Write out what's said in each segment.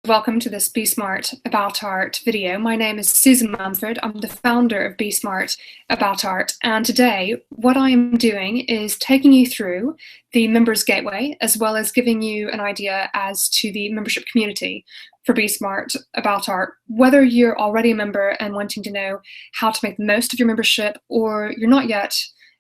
Welcome to this Be Smart About Art video. My name is Susan Manford. I'm the founder of Be Smart About Art, and today what I am doing is taking you through the Members Gateway, as well as giving you an idea as to the membership community for Be Smart About Art. Whether you're already a member and wanting to know how to make the most of your membership, or you're not yet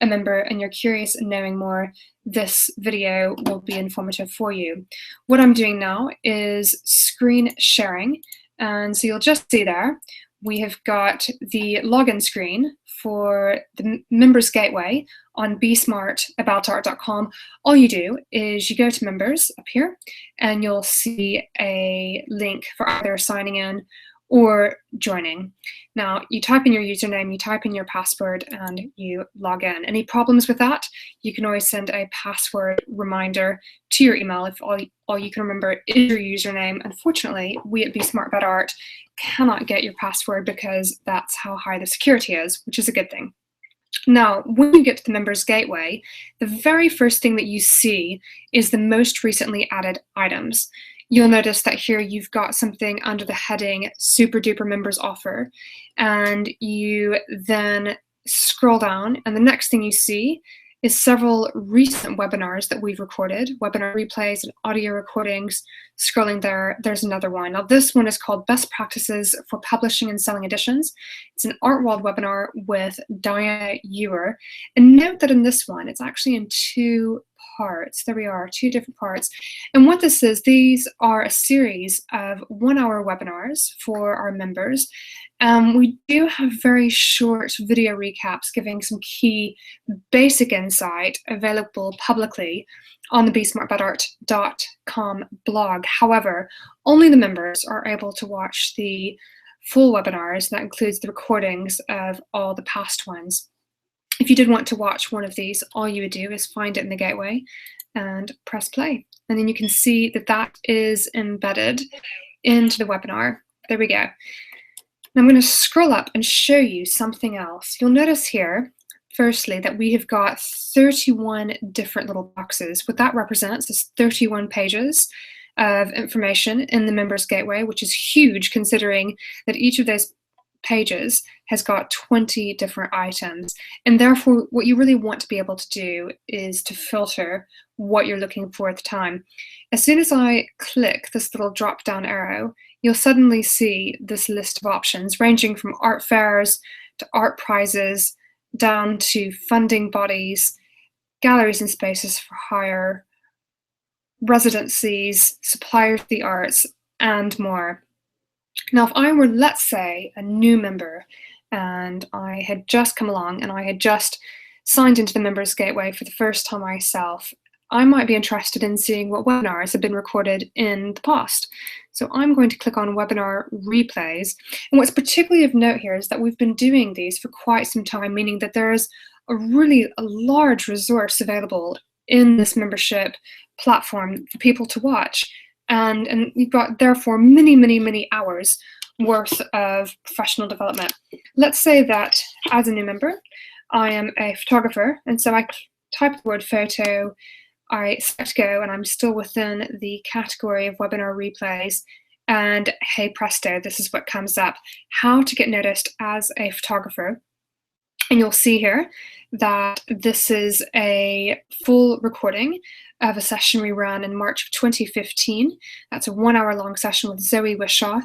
a member and you're curious and knowing more, this video will be informative for you. What I'm doing now is screen sharing, and so you'll just see there we have got the login screen for the Members Gateway on besmartaboutart.com. All you do is you go to Members up here and you'll see a link for either signing in or joining. Now, you type in your username, you type in your password, and you log in. Any problems with that, you can always send a password reminder to your email if all you can remember is your username. Unfortunately, we at Be Smart About Art cannot get your password because that's how high the security is, which is a good thing. Now, when you get to the Members Gateway, the very first thing that you see is the most recently added items. You'll notice that here you've got something under the heading Super Duper Members Offer, and you then scroll down, and the next thing you see is several recent webinars that we've recorded, webinar replays and audio recordings. Scrolling there, there's another one. Now this one is called Best Practices for Publishing and Selling Editions. It's an Art World webinar with Diana Ewer. And note that in this one, it's actually in two parts. There we are, two different parts. And what this is, these are a series of 1-hour webinars for our members. We do have very short video recaps giving some key basic insight available publicly on the besmartaboutart.com blog. However, only the members are able to watch the full webinars. That includes the recordings of all the past ones. If you did want to watch one of these, all you would do is find it in the gateway and press play. And then you can see that that is embedded into the webinar. There we go. Now I'm going to scroll up and show you something else. You'll notice here, firstly, that we have got 31 different little boxes. What that represents is 31 pages of information in the Members Gateway, which is huge considering that each of those pages has got 20 different items. And therefore, what you really want to be able to do is to filter what you're looking for at the time. As soon as I click this little drop-down arrow, you'll suddenly see this list of options ranging from art fairs to art prizes, down to funding bodies, galleries and spaces for hire, residencies, suppliers of the arts, and more. Now, if I were, let's say, a new member and I had just come along and I had just signed into the Members Gateway for the first time myself, I might be interested in seeing what webinars have been recorded in the past. So I'm going to click on Webinar Replays. And what's particularly of note here is that we've been doing these for quite some time, meaning that there is a large resource available in this membership platform for people to watch. And you've got, therefore, many hours worth of professional development. Let's say that as a new member, I am a photographer, and so I type the word photo, I select go, and I'm still within the category of webinar replays, and hey presto, this is what comes up: how to get noticed as a photographer. And you'll see here that this is a full recording of a session we ran in March of 2015. That's a 1-hour long session with Zoe Wishaw,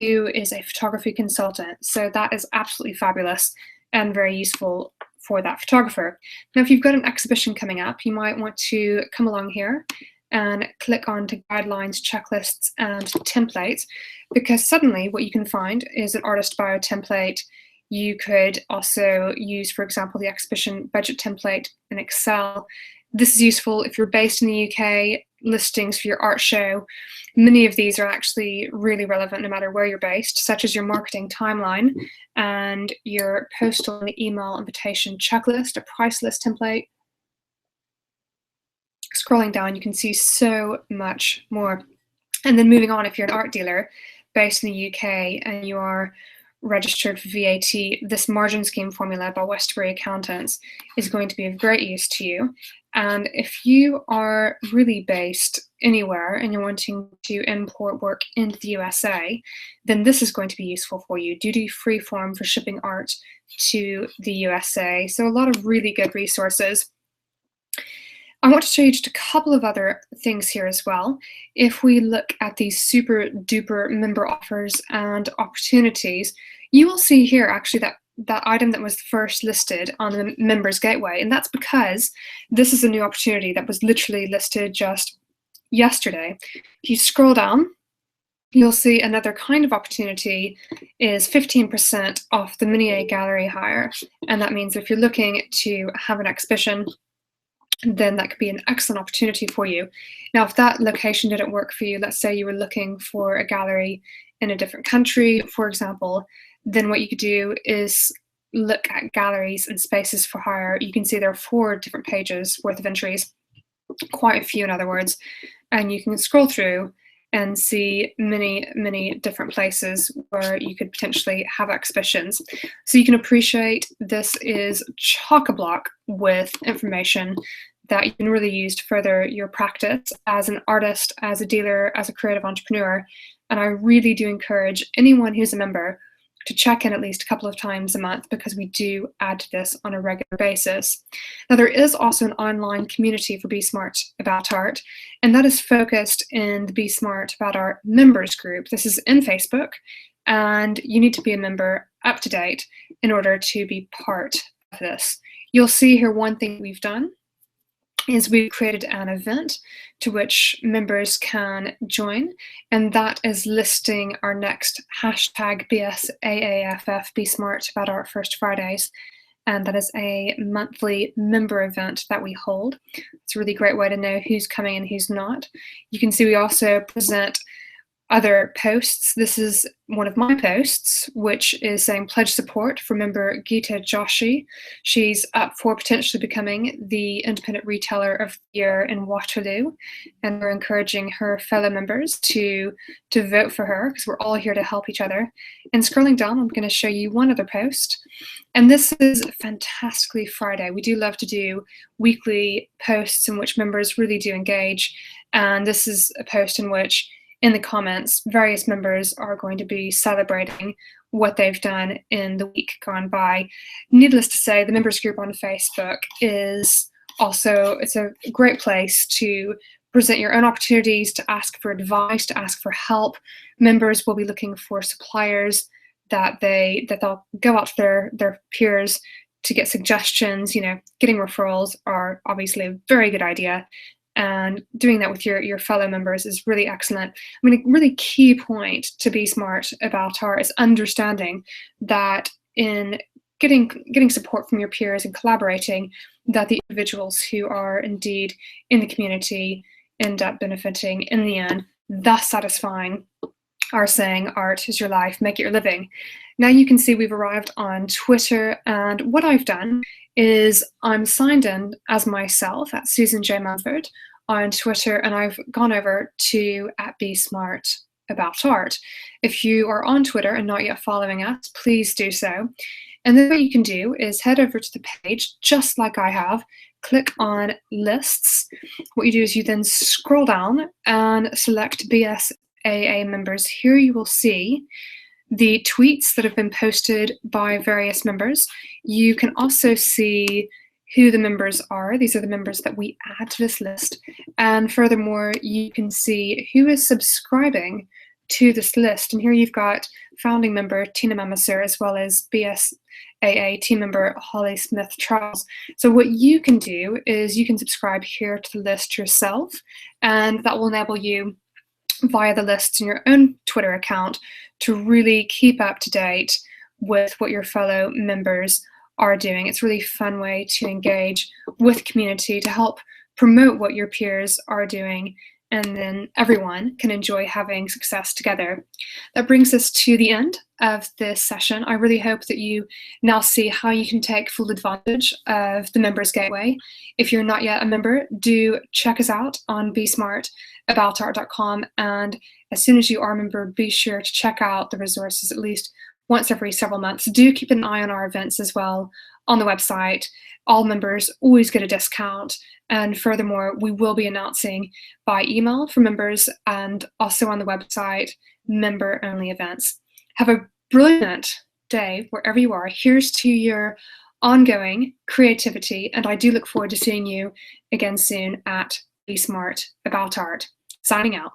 who is a photography consultant. So that is absolutely fabulous and very useful for that photographer. Now, if you've got an exhibition coming up, you might want to come along here and click on to guidelines, checklists, and templates, because suddenly what you can find is an artist bio template. You could also use, for example, the exhibition budget template in Excel. This is useful if you're based in the UK, listings for your art show. Many of these are actually really relevant no matter where you're based, such as your marketing timeline and your postal and email invitation checklist, a price list template. Scrolling down, you can see so much more. And then moving on, if you're an art dealer based in the UK and you are registered for VAT, this margin scheme formula by Westbury Accountants is going to be of great use to you. And if you are really based anywhere and you're wanting to import work into the USA, then this is going to be useful for you. Duty-free form for shipping art to the USA. So a lot of really good resources. I want to show you just a couple of other things here as well. If we look at these super duper member offers and opportunities, you will see here actually that item that was first listed on the Members Gateway, and that's because this is a new opportunity that was literally listed just yesterday. If you scroll down, you'll see another kind of opportunity is 15% off the Minier gallery hire, and that means if you're looking to have an exhibition, then that could be an excellent opportunity for you. Now, if that location didn't work for you, let's say you were looking for a gallery in a different country, for example, then what you could do is look at galleries and spaces for hire. You can see there are 4 different pages worth of entries, quite a few in other words, and you can scroll through and see many different places where you could potentially have exhibitions. So you can appreciate this is chock-a-block with information that you can really use to further your practice as an artist, as a dealer, as a creative entrepreneur. And I really do encourage anyone who's a member to check in at least a couple of times a month, because we do add to this on a regular basis. Now, there is also an online community for Be Smart About Art, and that is focused in the Be Smart About Art members group. This is in Facebook, and you need to be a member up to date in order to be part of this. You'll see here one thing we've done is we've created an event to which members can join, and that is listing our next hashtag BSAAFF, Be Smart About Art First Fridays, and that is a monthly member event that we hold. It's a really great way to know who's coming and who's not. You can see we also present other posts. This is one of my posts, which is saying pledge support for member Geeta Joshi. She's up for potentially becoming the Independent Retailer of the Year in Waterloo, and we're encouraging her fellow members to vote for her, because we're all here to help each other. And scrolling down, I'm going to show you one other post, and this is Fantastically Friday. We do love to do weekly posts in which members really do engage, and this is a post in which in the comments, various members are going to be celebrating what they've done in the week gone by. Needless to say, the members group on Facebook is also, it's a great place to present your own opportunities, to ask for advice, to ask for help. Members will be looking for suppliers that they'll go out to their peers to get suggestions. You know, getting referrals are obviously a very good idea, and doing that with your fellow members is really excellent. I mean, a really key point to Be Smart About Art is understanding that in getting support from your peers and collaborating, that the individuals who are indeed in the community end up benefiting in the end, thus satisfying our saying, art is your life, make it your living. Now you can see we've arrived on Twitter, and what I've done is I'm signed in as myself at Susan J. Mumford on Twitter, and I've gone over to @BeSmartAboutArt. If you are on Twitter and not yet following us, please do so. And then what you can do is head over to the page, just like I have, click on lists. What you do is you then scroll down and select BSAA members. Here you will see the tweets that have been posted by various members. You can also see who the members are. These are the members that we add to this list. And furthermore, you can see who is subscribing to this list. And here you've got founding member Tina Mamasur, as well as BSAA team member Holly Smith Charles. So what you can do is you can subscribe here to the list yourself, and that will enable you via the lists in your own Twitter account to really keep up to date with what your fellow members are doing. It's a really fun way to engage with community, to help promote what your peers are doing, and then everyone can enjoy having success together. That brings us to the end of this session. I really hope that you now see how you can take full advantage of the Members Gateway. If you're not yet a member, do check us out on besmartaboutart.com, and as soon as you are a member, be sure to check out the resources, at least once every several months. Do keep an eye on our events as well on the website. All members always get a discount. And furthermore, we will be announcing by email for members and also on the website, member-only events. Have a brilliant day wherever you are. Here's to your ongoing creativity, and I do look forward to seeing you again soon at Be Smart About Art. Signing out.